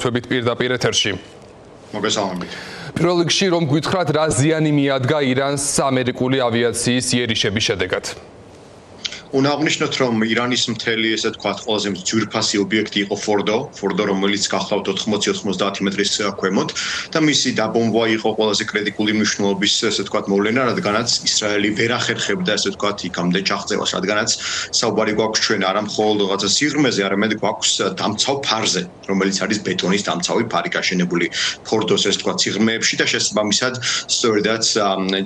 თვებით პირდაპირ ეთერში. მოგესალმებით. პირველ რიგში რომ გითხრათ რა ზიანი მიადგა ირანს ამერიკული ავიაციის იერიშების შედეგად? უნდა აღნიშნოთ, რომ ირანის მთელი ესე თქვათ ყველაზე ძვირფასი ობიექტი იყო ფორდო, რომელიც გახლავთ 80-90 მეტრის ქვემოთ და მისი დაბომბვა იყო ყველაზე კრიტიკული მნიშვნელობის ესე თქვათ მოვლენა, რადგანაც ისრაელი ვერ ახერხებდა ესე თქვათ იქამდე ჩაღწევას, რადგანაც საუბარი გვაქვს ჩვენ არა მხოლოდ რაღაცა სიღრმეზე, არამედ გვაქვს დამცავ ფარზე, რომელიც არის ბეტონის დამცავი ფარი გაშენებული ფორდოს ესე თქვათ სიღრმეებში და შესაბამისად სწორედაც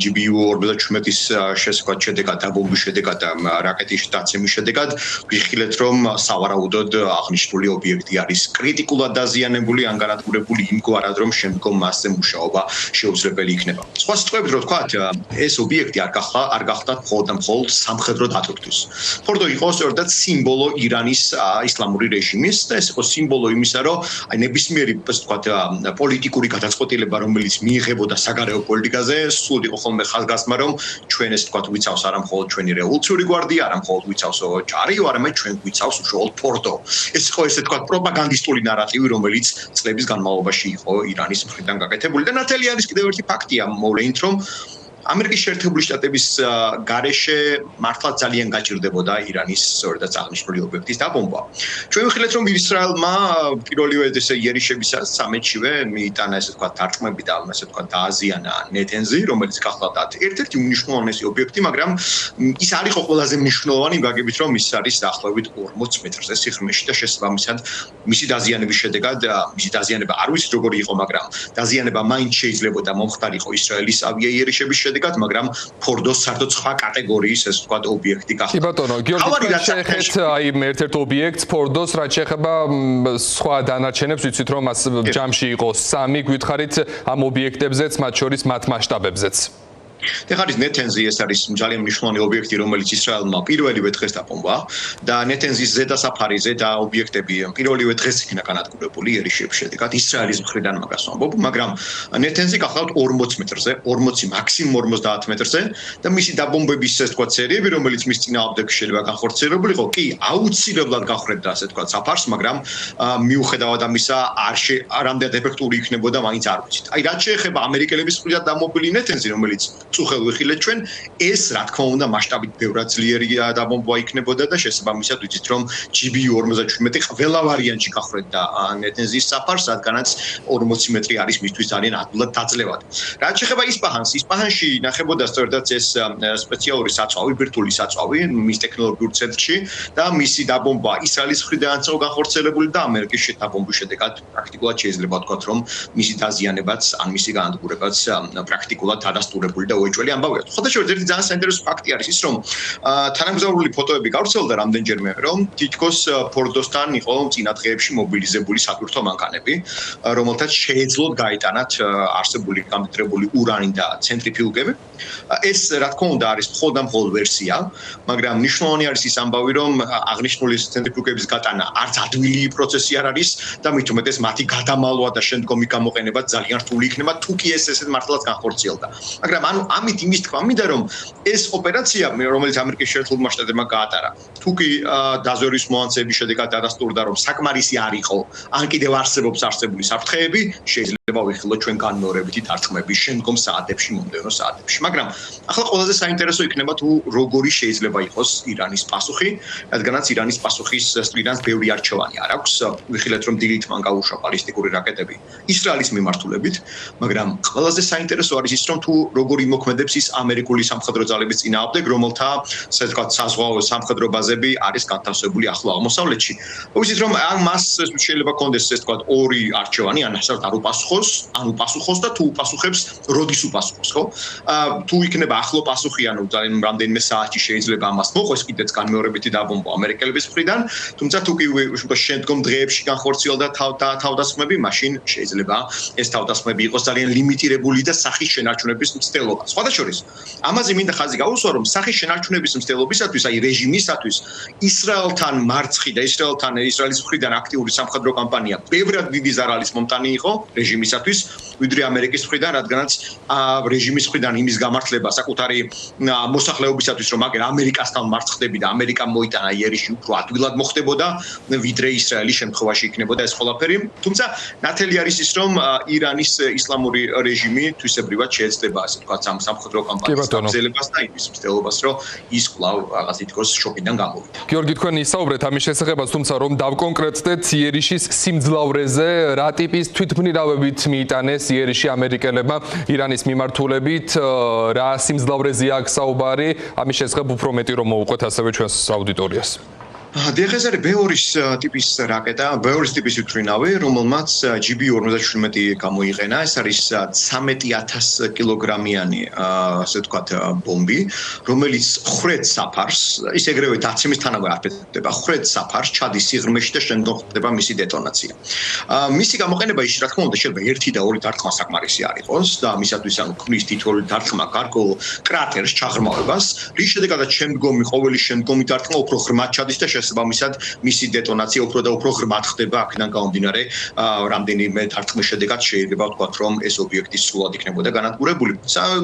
GBU-47-ის შესაძლოა შედეგად დაბომბვის შედეგად რაკეტის დაცემის შედეგად ვიხილეთ, რომ სავარაუდოდ აღნიშნული ობიექტი არის კრიტიკულად დაზიანებული, ანგარატურებული იმგვარად, რომ შემდგომ მასზე მუშაობა შეუძლებელი იქნება. სხვა სიტყვებით რო ვთქვათ, ეს ობიექტი არ გახდა მხოლოდ სამხედრო დატვირთვის. ფორდო იყო სწორედ სიმბოლო ირანის ისლამური რეჟიმის და ეს იყო სიმბოლო იმისა, რომ აი ნებისმიერი ასე ვთქვათ პოლიტიკური გადაწყვეტილება, რომელიც მიიღებოდა საგარეო პოლიტიკაზე, სულ იყო ხოლმე ხაზგასმა, რომ ჩვენ ეს ვთქვათ ვიცავს არა მხოლოდ ჩვენი რევოლუციური გვარდია, არა მხოლოდ ვიცავს ჯარიო, არამედ ჩვენ ვიცავს უშუალოდ ფორდო. ეს იყო ესე თქვათ პროპაგანდისტული ნარატივი, რომელიც წლების განმავლობაში იყო ირანის მხრიდან გაკეთებული და ნათელი არის კიდევ ერთი ფაქტია მოვლენით, რომ ამერიკის შეერთებული შტატების გარეშე მართლა ძალიან გაჭირდებოდა ირანის სწორედაც აღნიშნული ობიექტის დაბომბვა. ჩვენ ვიხილეთ, რომ ისრაელმა პირველივე ესე იერიშებისას სამეთშივე მიიტანა ესე თქვა დარწმები და ასე თქვა დააზიანა ნეთენზი, რომელიც გახლავთ ერთ-ერთი უმნიშვნელოვანესი ობიექტი, მაგრამ ის არ იყო ყველაზე მნიშვნელოვანი, ვაგებით რომ ის არის დაახლოებით 40 მეტრზე სიღრმეში და შესაბამისად მისი დაზიანების შედეგად, მისი დაზიანება არ ვიცით როგორი იყო, მაგრამ დაზიანება მაინც შეიძლებოდა მომხდარიყო ისრაელის ავიაიერიშების შედეგად, მაგრამ ფორდოს საერთოდ სხვა კატეგორიის ეს ვთქვათ ობიექტი გახდა. კი ბატონო, გიორგი, შეეხეთ აი ერთ-ერთ ობიექტს ფორდოს, რაც შეეხება სხვა დანარჩენებს, ვიცით რომ მას ჯამში იყო 3, გითხარით ამ ობიექტებზეც, მათ შორის მათ მასშტაბებზეც. ეს არის ნეთენზი, ეს არის ძალიან მნიშვნელოვანი ობიექტი, რომელიც ისრაელმა პირველივე დღეს დაბომბვა და ნეთენზის ზედა საფარი, ზედა ობიექტები პირველივე დღეს იქნა განადგურებული იერიშების შედეგად ისრაელის მხრიდან მაგას ვამბობ, მაგრამ ნეთენზი გახლავთ 40 მეტრზე, 40 მაქსიმუმ 50 მეტრზე და მისი დაბომბების ესე თქვა სერიები, რომელიც მის წინააღმდეგ შეიძლება განხორციელებულიყო, კი აუცილებლად გახვედდა ასე თქვა საფარს, მაგრამ მიუხედავად ამისა არამდენად ეფექტური იქნებოდა, მაინც არ ვიცით. აი რაც შეეხება ამერიკელების მხრიდან დამობილი ნეთენზი, რომელიც წუხელ ვიხილეთ ჩვენ, ეს რა თქმა უნდა მასშტაბით ბევრად ძლიერი დაბომბვა იქნებოდა და შესაბამისად ვიცით რომ GBU-47 ყველა ვარიანტში გახვედდა ნეთენზის საფარს, რადგანაც 40 მეტრი არის მისთვის ძალიან ადვილად დაძლევად. რაც შეეხება ისპაჰანში ნახებოდა სწორედაც ეს სპეციალური საწვავი, ბირთვული საწვავი მის ტექნოლოგიურ ცენტრში და მისი დაბომბვა ისრაელის მხრიდან იყო განხორციელებული და ამერიკის დაბომბვის შედეგად პრაქტიკულად შეიძლება ვთქვათ რომ მისი დაზიანებაც ან მისი განადგურებაც პრაქტიკულად დადასტურებული და უეჭველი ამბავია. ხოდაშორის ერთი ძალიან საინტერესო ფაქტი არის ის, რომ თანამგზავრული ფოტოები გავრცელდა რამდენჯერმე, რომ თითქოს ფორდოსთან იყო წინა დღეებში მობილიზებული სატვირთო მანქანები, რომელთაც შეეძლოთ გაიტანათ არსებული გამდიდრებული ურანი და ცენტრიფიუგები. ეს რა თქმა უნდა არის მხოლოდ ვერსია, მაგრამ მნიშვნელოვანი არის ის ამბავი, რომ აღნიშნული ცენტრიფიუგების გატანა არც ადვილი პროცესი არ არის და მით უმეტეს მათი გადამალვა და შემდგომი გამოყენება ძალიან რთული იქნება, თუ კი ეს ესეთ მართლაც განხორციელდა. მაგრამ ამით იმის თქმა მინდა, რომ ეს ოპერაცია, რომელიც ამერიკის შეერთებულმა შტატებმა გაატარა, თუ კი დაზვერვის მოანცების შედეგად დადასტურდა, რომ საკმარისი არ იყო, ან კიდევ არსებობს არსებული საფრთხეები, შეიძლება ვიხილოთ ჩვენ განმეორებითი დარწმუნების შემდგომ საათებში, მომდევნო საათებში. მაგრამ ახლა ყველაზე საინტერესო იქნება თუ როგორი შეიძლება იყოს ირანის პასუხი, რადგანაც ირანის პასუხის მხრიდან ბევრი არჩევანი არ აქვს. ვიხილეთ, რომ დილით მან გაუშვა ბალისტიკური რაკეტები ისრაელის მიმართულებით, მაგრამ ყველაზე საინტერესო არის ის, რომ თუ როგორი მოქმედებს ის ამერიკული სამხედრო ძალების წინააღმდეგ, რომელთა ასე ვთქვათ საზღვაო სამხედრო ბაზები არის განთავსებული ახლო აღმოსავლეთში. ვიცით რომ მას შეიძლება კონდეს ასე ვთქვათ ორი არჩევანი, ან ასე არ უპასუხოს, ან უპასუხოს და თუ უპასუხებს, როდის უპასუხოს, ხო? თუ იქნება ახლო პასუხი, ანუ ძალიან რამდენიმე საათში შეიძლება ამას მოყვეს კიდეც განმეორებითი დაბომბვა ამერიკელების მხრიდან, თუმცა თუ კი შემდგომ დღეებში განხორციელდა თავდასხმები, მაშინ შეიძლება ეს თავდასხმები იყოს ძალიან ლიმიტირებული და სახის შენარჩუნების მცდელობა. სხვადასხვა ამაზე მინდა ხაზი გაუსვა, რომ სახის შენარჩუნების მცდელობისათვის, აი რეჟიმისათვის, ისრაელთან მარცხი და ისრაელის მხრიდან აქტიური სამხედრო კამპანია ბევრად დიდი ზარალის მომტანი იყო რეჟიმის გამართლებისათვის, ვიდრე ამერიკის მხრიდან, რადგანაც რეჟიმის მხრიდან იმის გამართლება საკუთარი მოსახლეობისათვის, რომ აგერ ამერიკასთან მარცხდები და ამერიკამ მოიტანა იერიში უფრო ადვილად მოხდებოდა, ვიდრე ისრაელის შემთხვევაში იქნებოდა ეს ყველაფერი. თუმცა ნათელი არის ის, რომ ირანის ისლამური რეჟიმი თვისებრივად შეეცდება, ასე ვთქვათ, სამხედრო კამპანიის გაგრძელებას და იმის მცდელობას, რომ ის კვლავ რაღაც თითქოს შოკიდან გამოვიდა. გიორგი, თქვენ ისაუბრეთ ამის შესახებაც, თუმცა რომ დავკონკრეტდეთ იერიშის სიმძლავრეზე, რა ტიპის თვითმფრინავებით მიიტანეს იერიში ამერიკელებმა ირანის მიმართულებით, რა სიმძლავრეზე აქვს საუბარი, ამის შესახებ უფრო მეტი რომ მოუყვეთ ასევე ჩვენს აუდიტორიას. დღეს არის ბეორის ტიპის რაკეტა, ბეორის ტიპის თვითმფრინავი, რომელმაც GB-47 გამოიყენა. ეს არის 13000 კილოგრამიანი, ასე ვთქვათ, ბომბი, რომელიც ხრեց საფარს, ის ეგრევე დაცემისთანავე არ ფეთქდება, ხრեց საფარს, ჩადის სიღრმეში და შემდგომ ხდება მისი დეტონაცია. მისი გამოყენება ის, რა თქმა უნდა, შეიძლება 1 და 2 დარტყმა საკმარისი არ იყოს და მისათვის ანუ ქმნის თითოეული დარტყმა გარკვეულ კრატერს ჩაღრმავებას, რის შედეგადაც ყოველი შემდგომი დარტყმა უფრო ღრმად ჩადის და შესაბამისად მისი დეტონაცია უფრო და უფრო ღრმად ხდება, აქედან გამომდინარე, რამდენიმე დარტყმის შედეგად შეიძლება ვთქვათ, რომ ეს ობიექტი სრულად იქნებოდა განადგურებული.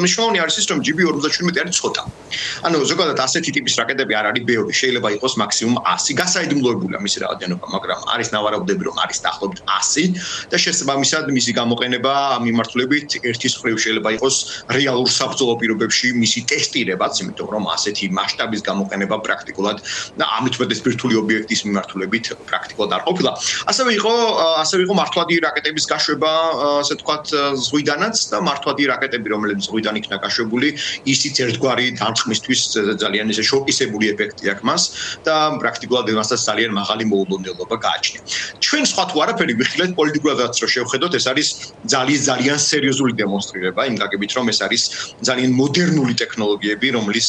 მნიშვნელოვანი არის ის, რომ GB-47 არის ცოტა. ანუ ზოგადად ასეთი ტიპის რაკეტები არ არის ბევრი, შეიძლება იყოს მაქსიმუმ 100. გასაიდუმლოებულია მისი რაოდენობა, მაგრამ არის ნავარაუდები, რომ არის დაახლოებით 100 და შესაბამისად მისი გამოყენება ამ მიმართულებით ერთის მხრივ შეიძლება იყოს რეალურ საბრძოლო პირობებში მისი ტესტირებაც, იმიტომ რომ ასეთი მასშტაბის გამოყენება პრაქტიკულად და ამით მეტად ბირთვული ობიექტის მიმართულებით პრაქტიკულად არ ყოფილა. ასევე იყო მართვადი რაკეტების გაშვება, ასე ვთქვათ, ზღვიდანაც და მართვადი რაკეტები, რომლებიც ზღვიდან იქნა გაშვებული, ისიც ერთგვარი დარტყმისთვის ძალიან ისე შოკისებული ეფექტი აქვს მას და პრაქტიკულად მასთან ძალიან მაღალი მოულოდნელობა გააჩნია. ჩვენ სხვა თუ არაფერი ვიხილეთ პოლიტიკურადაც რო შევხედოთ, ეს არის ძალიან სერიოზული დემონსტრირება იმ გაგებით, რომ ეს არის ძალიან მოდერნული ტექნოლოგიები, რომლის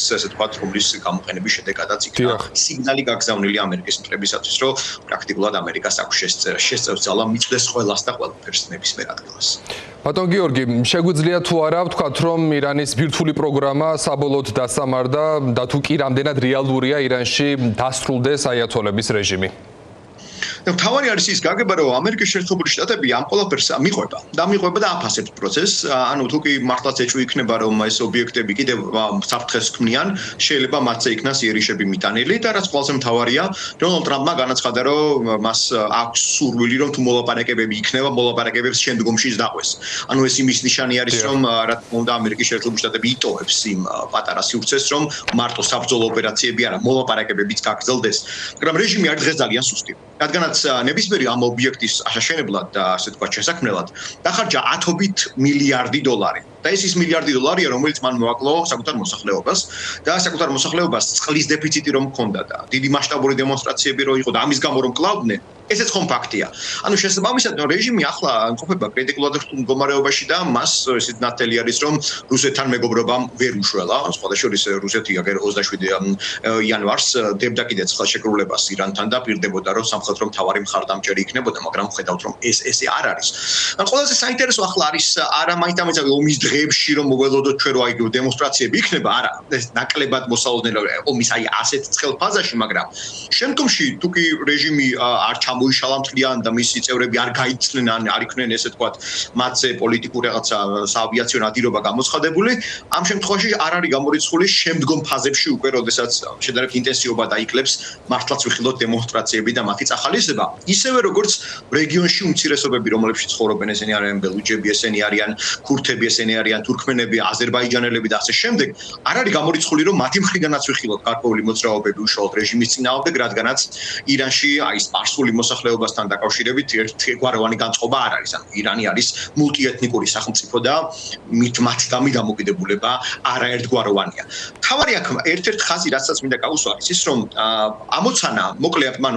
გამოყენების შედეგადაც იქნა სიგნალი გაგზავნილი ამერიკის მტრებისათვის, რომ პრაქტიკულად ამერიკას აქვს შესწევსალა მიწვდეს ყველას და ყველაფერს ნებისმიერ ადგილას. ბატონ გიორგი, შეგვიძლია თუ არა ვთქვათ, რომ ირანის ბირთვული პროგრამა საბოლოოდ დასამარდა და თუ კი რამდენად რეალურია ირანში დასრულდეს აიათოლების რეჟიმი? თავარი არის ის გაგება, რომ ამერიკის შეერთებული შტატები ამ ყველაფერს მიყვება და აფასებს პროცესს. ანუ თუ კი მართლაც ეჭვი იქნება, რომ ეს ობიექტები კიდევ საფრთხეს ქმნიან, შეიძლება მათზე იქნას იერიშები მიტანილი და რაც ყველაზე მთავარია, დონალდ ტრამპმა განაცხადა, რომ მას აქვს სურვილი, რომ თუ მოლაპარაკებები იქნება, მოლაპარაკებებს შემდგომში დაყვეს. ანუ ეს იმის ნიშანი არის, რომ რა თქმა უნდა ამერიკის შეერთებული შტატები იტოვებს იმ პატარა სივრცეს, რომ მარტო საბრძოლო ოპერაციები არა, მოლაპარაკებებიც გაგრძელდეს. მაგრამ რეჟიმი არის დღეს ძალიან სუსტი. რადგანაც ნებისმიერი ამ ობიექტის აშენებლად და ასე ვთქვათ შესაქმნელად დახარჯა $10 მილიარდი. და ეს ის მილიარდი დოლარია, რომელიც მან მოაკლო საკუთარ მოსახლეობას და საკუთარ მოსახლეობას წყლის დეფიციტი რომ ჰქონდა და დიდი მასშტაბური დემონსტრაციები რო იყო და ამის გამო რომ კლავდნენ, ესეც ხომ ფაქტია. ანუ შესაბამისად რეჟიმი ახლა იმყოფება კრიტიკულად რთულ მდგომარეობაში და მას ესეთ ნათელი არის, რომ რუსეთთან მეგობრობამ ვერ უშველა. სხვადასხვა რუსეთი აგერ 27 იანვარს დებდა კიდეც ხელშეკრულებას ირანთან და პირდებოდა, რომ სამხედრო მთავარი მხარდამჭერი იქნებოდა, მაგრამ ხედავთ, რომ ესე არ არის. ყველაზე საინტერესო ახლა არის არა მაინც ომის დღეებში რომ მოველოდოთ ჩვენ რომ აი დემონსტრაციები იქნება, არა, ეს ნაკლებად მოსალოდნელია ომის აი ასეთ ცხელ ფაზაში, მაგრამ შემდგომში თუ კი რეჟიმი არ ჩამოიშალა მთლიან და მისი წევრები არ გაიცნენ, არ იქნენ ესე თქვათ, მათზე პოლიტიკური რაღაცა საავიაციო ნადირობა გამოცხადებული, ამ შემთხვევაში არ არის გამორიცხული შემდგომ ფაზებში უკვე, როდესაც შედარებით ინტენსივობა დაიკლებს მართლაც ვიხილოთ დემონსტრაციები და მათი წახალისება, ისევე როგორც რეგიონში უმცირესობები, რომლებშიც ცხოვრობენ, ესენი არიან ბელუჯები, ესენი არიან ქურთები, ესენი არიან თურქმენები, აზერბაიჯანელები და ასე შემდეგ, არ არის გამორიცხული, რომ მათი მხრიდანაც ვიხილოთ გარკვეული მოძრაობები უშუალოდ რეჟიმის წინააღმდეგ, რადგანაც ირანში აი სპარსული მოსახლეობასთან დაკავშირებით ერთგვაროვანი განწყობა არ არის. ანუ ირანი არის მულტიეთნიკური სახელმწიფო და მათი დამოკიდებულება არაერთგვაროვანია. თავარი აქ ერთ-ერთ ხაზი, რასაც მინდა გავუსვა, ის რომ ამოცანა,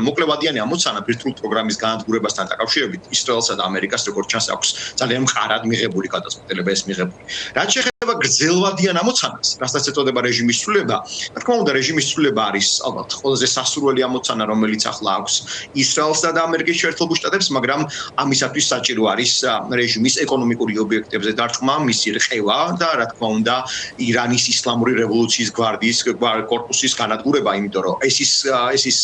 მოკლევადიანი ამოცანა ბირთვული პროგრამის განადგურებასთან დაკავშირებით ისრაელსა და ამერიკას როგორც ჩანს აქვს ძალიან მყარად მიღებული გადაწყვეტილება ეს მიღებული. რაც შეეხება ეხება გრძელვადიან ამოცანას, რასაც ეწოდება რეჟიმის ცვლილება. რა თქმა უნდა, რეჟიმის ცვლილება არის ალბათ ყველაზე სასურველი ამოცანა, რომელიც ახლა აქვს ისრაელსა და ამერიკის შეერთებულ შტატებს, მაგრამ ამისათვის საჭირო არის რეჟიმის ეკონომიკური ობიექტებზე დარჩმა, მისი რხევა და რა თქმა უნდა, ირანის ისლამური რევოლუციის გვარდიის კორპუსის განადგურება, იმიტომ რომ ეს ის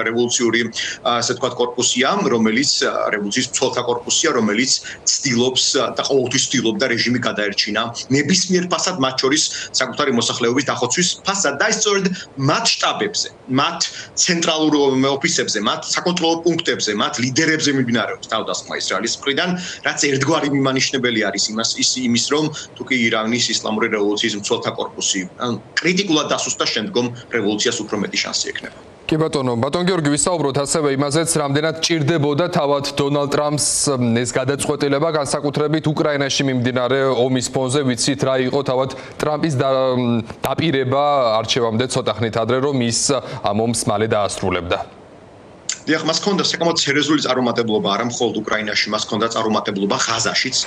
რევოლუციური ასე ვთქვათ კორპუსია, რომელიც რევოლუციის მცველთა კორპუსია, რომელიც ცდილობს და ყოველთვის ცდილობდა რეჟიმი გადაერჩინა ნებისმიერ ფასად, მათ შორის საკუთარი მოსახლეობის დახოცვის ფასად და ის სწორედ მათ შტაბებზე, მათ ცენტრალურ ოფისებზე, მათ საკონტროლო პუნქტებზე, მათ ლიდერებზე მიმდინარეობს თავდასხმა ისრაელის მხრიდან, რაც ერთგვარი მიმანიშნებელი არის იმის, რომ თუკი ირანის ისლამური რევოლუციის მცველთა კორპუსი კრიტიკულად დასუსტდა, შემდგომ რევოლუციას უფრო მეტი შანსი ექნება. კი ბატონო, ბატონ გიორგი, ვისაუბროთ ასევე იმაზეც, რამდენად ჭირდებოდა თავად დონალდ ტრამპს ეს გადაწყვეტილება, განსაკუთრებით უკრაინაში მიმდინარე ომის ფონზე, ვიცით რა იყო თავად ტრამპის დაპირება არჩევამდე ცოტა ხნით ადრე, რომ ის ამ ომს მალე დაასრულებდა. დიახ, მას ჰქონდა საკმაოდ სერიოზული წარუმატებლობა, არა მხოლოდ უკრაინაში, მას ჰქონდა წარუმატებლობა ღაზაშიც.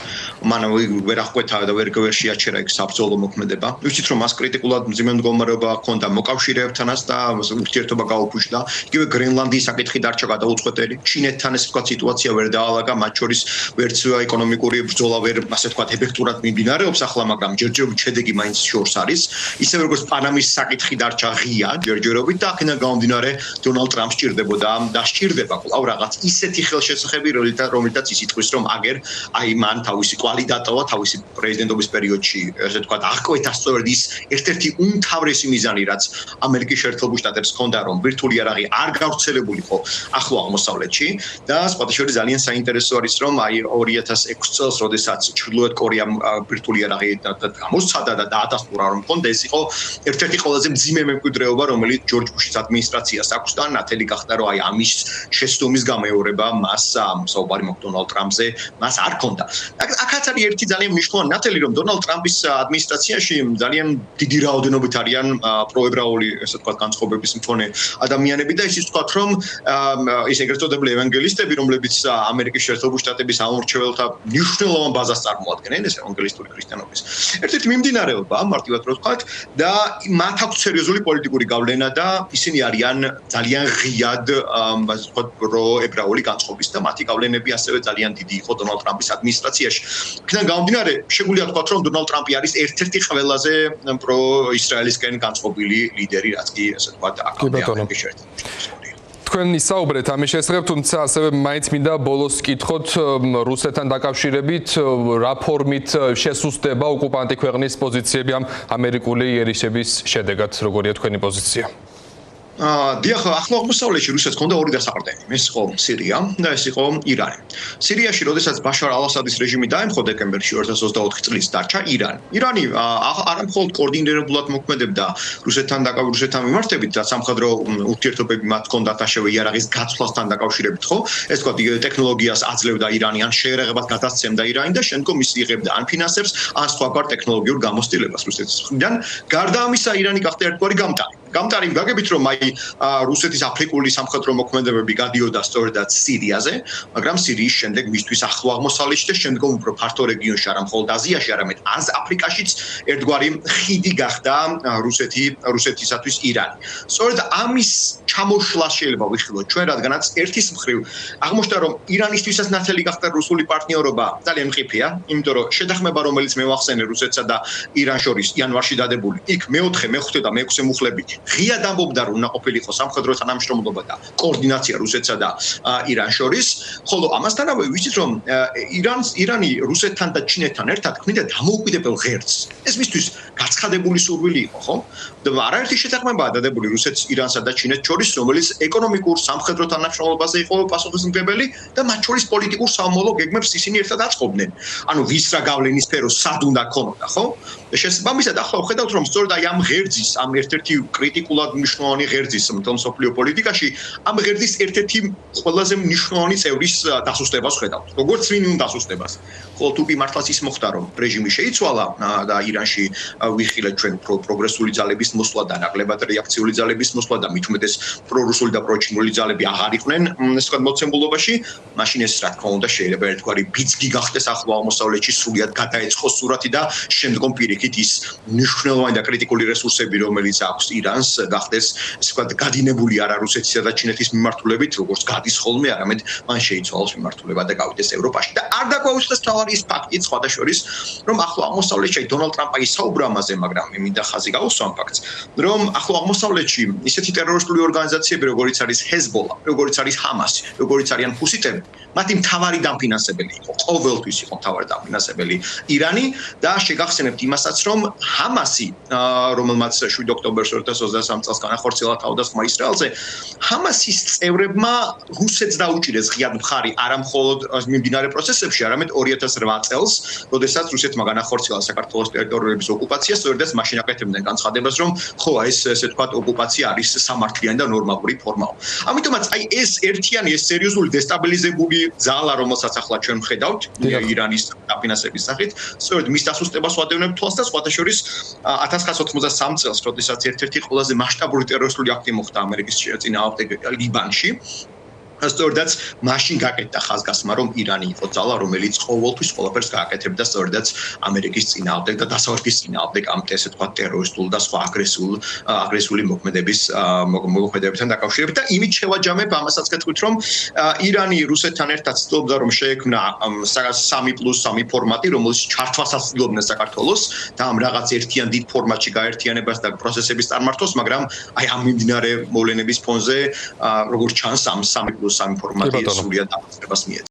მან ვერ აღკვეთა და ვერ შეაჩერა იქ საბრძოლო მოქმედება. ვიცით, რომ მას კრიტიკულად მძიმე მდგომარეობა ჰქონდა მოკავშირეებთანაც და ურთიერთობა გაუფუჭდა. იგივე გრენლანდიის საკითხი დარჩა გადაუწყვეტელი. ჩინეთთან ეს ვთქვათ სიტუაცია ვერ დაალაგა, მათ შორის ვერც ეკონომიკური ბრძოლა ვერ ასე ვთქვათ ეფექტურად მიმდინარეობს ახლა, მაგრამ ჯერჯერობით შედეგი მაინც შორს არის. ისევე როგორც პანამის საკითხი დარჩა ღია ჯერჯერობით და აქედან გამომდინარე დონალდ ტრამპს ჭირდებოდა სჭირდება კვლავ რაღაც ისეთი ხელშეცახები, რომელთაც ის იტყვის, რომ აგერ აი მან თავისი კვალი დატოვა თავისი პრეზიდენტობის პერიოდში, ესე ვთქვათ, აღკვეთა სწორედ ის ერთ-ერთი უმთავრესი მიზანი, რაც ამერიკის შეერთებულ შტატებს ჰქონდა, რომ ბირთვული იარაღი არ გავრცელებულიყო ახლო აღმოსავლეთში და სპეციალურად ძალიან საინტერესო არის, რომ აი 2006 წელს, როდესაც ჩრდილოეთ კორეამ ბირთვული იარაღი გამოსცადა და დაადასტურა, რომ ჰქონდა, ეს იყო ერთ-ერთი ყველაზე მძიმე მემკვიდრეობა, რომელიც ჯორჯ ბუშის ადმინისტრაციას აქვს და ნათელი გახდა, რომ აი ამის შეცდომის გამეორება მას საუბარი დონალდ ტრამპზე მას არ ჰქონდა. აქაც არის ერთი ძალიან მნიშვნელოვანი ნათელი, რომ დონალდ ტრამპის ადმინისტრაციაში ძალიან დიდი რაოდენობით არიან პროებრაული, ესე ვთქვათ, განწყობების მქონე ადამიანები და ისიც ვთქვათ, რომ ის ეგრეთ წოდებული ევანგელისტები, რომლებიც ამერიკის შეერთებულ შტატების ამორჩეველთა მნიშვნელოვან ბაზას წარმოადგენენ, ეს ევანგელისტური ქრისტიანობის ერთ-ერთი მიმდინარეობა, მარტივად რო ვთქვათ, და მათ აქვს სერიოზული პოლიტიკური გავლენა და ისინი არიან ძალიან ღიად ასე ვთქვათ, პროებრაული განწყობის და მათი გავლენები ასევე ძალიან დიდი იყო დონალდ ტრამპის ადმინისტრაციაში. იქიდან გამომდინარე, შეგვიძლია ვთქვათ, რომ დონალდ ტრამპი არის ერთ-ერთი ყველაზე პრო-ისრაელისკენ განწყობილი ლიდერი, რაც კი ასე ვთქვათ, ამერიკის შეერთებულ შტატებში. თქვენ ისაუბრეთ ამის შესახებ, თუმცა ასევე მაინც მინდა ბოლოს კითხოთ რუსეთთან დაკავშირებით, რა ფორმით შესუსტება ოკუპანტი ქვეყნის პოზიციები ამ ამერიკული იერიშების შედეგად, როგორია თქვენი პოზიცია? დიახ, ახლო აღმოსავლეთში რუსეთს ჰქონდა ორი დასაყრდენი. ეს იყო სირია და ეს იყო ირანი. სირიაში, როდესაც ბაშარ ალ-ასადის რეჟიმი დაემხო დეკემბერში 2024 წლის, დარჩა ირანი. ირანი არა მხოლოდ კოორდინირებულად მოქმედებდა რუსეთთან მიმართებით და სამხედრო ურთიერთობები მათ ჰქონდათ ასევე იარაღის გაცვლასთან დაკავშირებით, ხო? ეს თქვა ტექნოლოგიას აძლევდა ირანი, ან შეერაღებად გადასცემდა ირანი და შემდგომ ის იღებდა ან ფინანსებს, ან სხვაგვარ ტექნოლოგიურ გამოცდილებას რუსეთის მხრიდან. გარდა ამისა, ირანი გახდა ერთგვარი გამტარი იმ გაგებით, რომ აი რუსეთის აფრიკული სამხედრო მოქმედებები გადიოდა სწორედაც სირიაზე, მაგრამ სირიის შემდეგ მისთვის ახლო აღმოსავლეთში და შემდგომ უფრო ფართო რეგიონში, არა მხოლოდ აზიაში, არამედ აფრიკაშიც ერთგვარი ხიდი გახდა რუსეთისათვის ირანი. სწორედ ამის ჩამოშლას შეიძლება ვიხილოთ ჩვენ, რადგანაც ერთის მხრივ აღმოჩნდა, რომ ირანისთვისაც ნათელი გახდა რუსული პარტნიორობა ძალიან მყიფეა, იმიტომ რომ შეთანხმება, რომელიც მე ვახსენე რუსეთსა და ირანს შორის იანვარში დადებული, იქ მე-4, მე-5 და მე-6 მუხლები ღიად ამბობდა, რომ უნდა ყოფილიყო სამხედრო თანამშრომლობა და კოორდინაცია რუსეთსა და ირანს შორის, ხოლო ამასთანავე ვიცით, რომ ირანი რუსეთთან და ჩინეთთან ერთად ქმნიდა დამოუკიდებელ ღერძს. ეს მისთვის გაცხადებული სურვილი იყო, ხო? და არაერთი შეთანხმებაა დადებული რუსეთს, ირანსა და ჩინეთს შორის, რომელიც ეკონომიკურ სამხედრო თანამშრომლობაზე იყო პასუხისმგებელი და მათ შორის პოლიტიკურ სამომავლო გეგმებს ისინი ერთად აწყობდნენ. ანუ ვის რა გავლენის სფერო სად უნდა ქონოდა, ხო? შესაბამისად, ახლა ვხედავთ, რომ სწორედ აი ამ ღერძის, ამ ერთ-ერთი კრიტიკულად მნიშვნელოვანი ღერძის მთელ მსოფლიო პოლიტიკაში, ამ ღერძის ერთ-ერთი ყველაზე მნიშვნელოვანი წევრის დასუსტებას ხედავთ. როგორც მინიმუმ დასუსტებას. ხოლო თუ კი მართლაც ის მოხდა, რომ რეჟიმი შეიცვალა და ირანში ვიხილეთ ჩვენ პროგრესული ძალების მოსვლა და ნაკლებად რეაქციული ძალების მოსვლა და მით უმეტეს პრორუსული და პროჩინური ძალები აღარ იყვნენ სხვა მოცემულობაში, მაშინ ეს რა თქმა უნდა შეიძლება ერთგვარი ბიძგი გახდეს ახლო აღმოსავლეთში, სრულად გადაეწყოს სურათი და შემდგომ პირიქით ის მნიშვნელოვანი და კრიტიკული რესურსები, რომელიც აქვს ირანს, გახდეს ესე ვთქვათ გადინებული არა რუსეთისა და ჩინეთის მიმართულებით, როგორც გადის ხოლმე, არამედ მან შეიცვალოს მიმართულება და გავიდეს ევროპაში. და არ დაგვაუწყდეს თავარი ის ფაქტი, სხვადასხვის, რომ ახლო აღმოსავლეთში დონალდ ტრამპმა ისაუბრა ამაზე, მაგრამ მე მინდა ხაზი გავუსვა ამ ფაქტს, რომ ახლო აღმოსავლეთში ისეთი ტერორისტული ორგანიზაციები, როგორიც არის ჰეზბოლა, როგორიც არის ჰამასი, როგორიც არიან ჰუსიტები, მათი მთავარი დამფინანსებელი იყო, ყოველთვის იყო მთავარი დამფინანსებელი ირანი და შეგახსენებთ იმასაც, რომ ჰამასი, რომელმაც 7 ოქტომბერს 2023 წელს განახორციელა თავდასხმა ისრაელზე, ჰამასის წევრებმა რუსეთს დაუჭირეს ღიად მხარი არა მხოლოდ მიმდინარე პროცესებში, არამედ 2008 წელს, როდესაც რუსეთმა განახორციელა საქართველოს ტერიტორიების ოკუპაცია, სწორედაც მაშინ აკეთებდნენ განცხადებას, რომ ხო, ეს ესე ვთქვათ, ოკუპაცია არის სამართლიანი და ნორმალური ფორმაო. ამიტომაც აი ეს ერთიანი, ეს სერიოზული დესტაბილიზებული ძალა, რომელსაც ახლა ჩვენ ვხედავთ ირანის დაფინანსების სახით, სწორედ მის დასუსტებას ვადევნებთ თვალს და სხვათა შორის 1993 წელს, როდესაც ერთ-ერთი ყველაზე მასშტაბური ტერორისტული აქტი მოხდა ამერიკის წინააღმდეგ ლიბანში, სწორედაც მაშინ გაკეთდა ხაზგასმა, რომ ირანი იყო ძალა, რომელიც ყოველთვის ყველაფერს გააკეთებდა სწორედაც ამერიკის წინააღმდეგ და დასავლეთის წინააღმდეგ ამ ესე თქვა ტერორისტულ და სხვა აგრესიული მოქმედებებთან დაკავშირებით და იმით შევაჯამებ ამასაც გეტყვით, რომ ირანი რუსეთთან ერთად ცდილობდა, რომ შეექმნა 3+3 ფორმატი, რომელიც ჩართვასაც ცდილობდნენ საქართველოს და ამ რაღაც ერთიან დიდ ფორმატში გაერთიანებას და პროცესების წარმართვას, მაგრამ აი ამ მიმდინარე მოვლენების ფონზე როგორც ჩანს ამ 3+3 ფორმატი სრულიად დაასრულებას მიეცა.